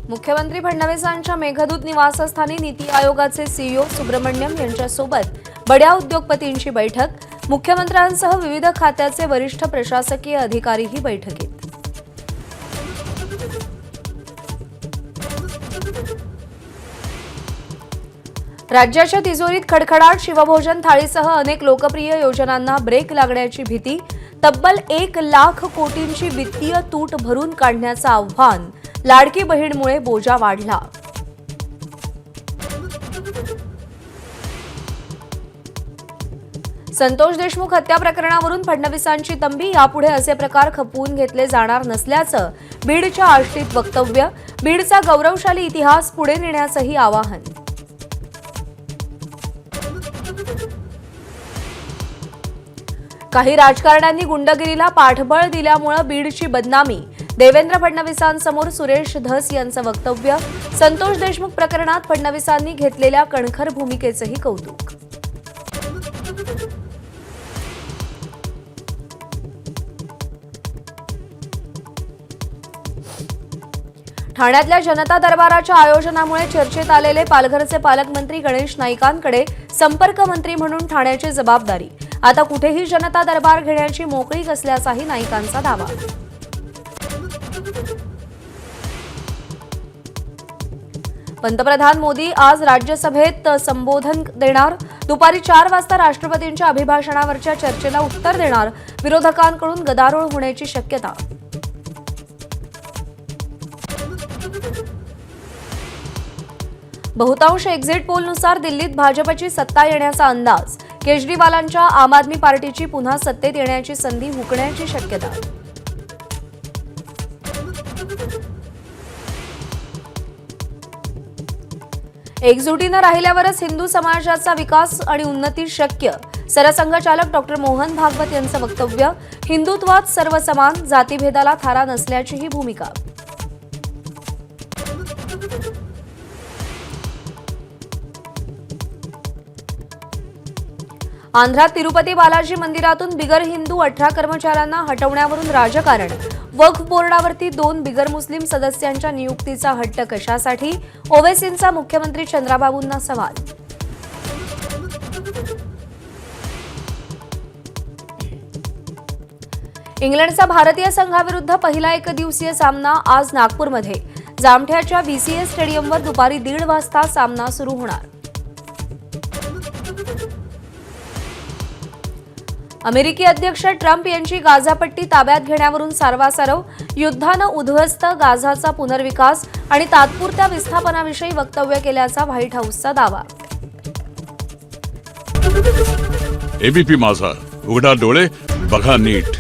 मुख्यमंत्री फडणवीसांच्या मेघदूत निवासस्थानी नीती आयोगाचे सीईओ सुब्रमण्यम यांच्यासोबत बड्या उद्योगपतींची बैठक। मुख्यमंत्र्यांसह विविध खात्याचे वरिष्ठ प्रशासकीय अधिकारीही बैठकीत। राज्याच्या तिजोरीत खडखडाट, शिवभोजन थाळीसह अनेक लोकप्रिय योजनांना ब्रेक लागण्याची भीती। तब्बल 1 लाख कोटींची वित्तीय तूट भरून काढण्याचं आव्हान। लाडकी बहीणमुळे बोजा वाढला। संतोष देशमुख हत्या प्रकरणावरून फडणवीसांची तंबी। यापुढे असे प्रकार खपवून घेतले जाणार नसल्याचं बीडच्या आष्टीत वक्तव्य। बीडचा गौरवशाली इतिहास पुढे नेण्याचंही आवाहन। काही राजकारण्यांनी गुंडगिरीला पाठबळ दिल्यामुळे बीडची बदनामी। देवेंद्र फडणवीसांसमोर सुरेश धस यांचं वक्तव्य। संतोष देशमुख प्रकरणात फडणवीसांनी घेतलेल्या कणखर भूमिकेचंही कौतुक। ठाण्यातल्या जनता दरबाराच्या आयोजनामुळे चर्चेत आलेले पालघरचे पालकमंत्री गणेश नाईकांकडे संपर्क मंत्री म्हणून ठाण्याची जबाबदारी। आता कुठेही जनता दरबार घेण्याची मोकळीक असल्याचाही नाईकांचा दावा। पंतप्रधान मोदी आज राज्यसभेत संबोधन देणार। दुपारी 4 वाजता राष्ट्रपतींच्या अभिभाषणावरच्या चर्चेला उत्तर देणार। विरोधकांकडून गदारोळ होण्याची शक्यता। बहुतांश एक्झिट पोलनुसार दिल्लीत भाजपची सत्ता येण्याचा अंदाज। केजरीवालांच्या आम आदमी पार्टीची पुन्हा सत्तेत येण्याची संधी हुकण्याची शक्यता। एकजुटीनं राहिल्यावरच हिंदू समाजाचा विकास आणि उन्नती शक्य। सरसंघचालक डॉ. मोहन भागवत यांचं वक्तव्य। हिंदुत्वात सर्व समान, जातीभेदाला थारा नसल्याचीही भूमिका। आंध्रात तिरुपती बालाजी मंदिरातून बिगर हिंदू 18 कर्मचाऱ्यांना हटवण्यावरून राजकारण। वक्फ बोर्डावरती 2 बिगर मुस्लिम सदस्यांच्या नियुक्तीचा हट्ट कशासाठी? ओवेसींचा मुख्यमंत्री चंद्राबाबूंना सवाल। इंग्लंडचा भारतीय संघाविरुद्ध पहिला एकदिवसीय सामना आज नागपूरमध्ये। जामठ्याच्या बीसीए स्टेडियमवर दुपारी 1:30 वाजता सामना सुरू होणार। अमेरिकी अध्यक्ष ट्रम्प यांची गाझापट्टी ताब्यात घेण्यावरून सारवासारव। युद्धानं उद्ध्वस्त गाझाचा पुनर्विकास आणि तात्पुरत्या विस्थापनाविषयी वक्तव्य केल्याचा व्हाईट हाऊसचा दावा। एबीपी माझा, उघडा डोळे बघा नीट।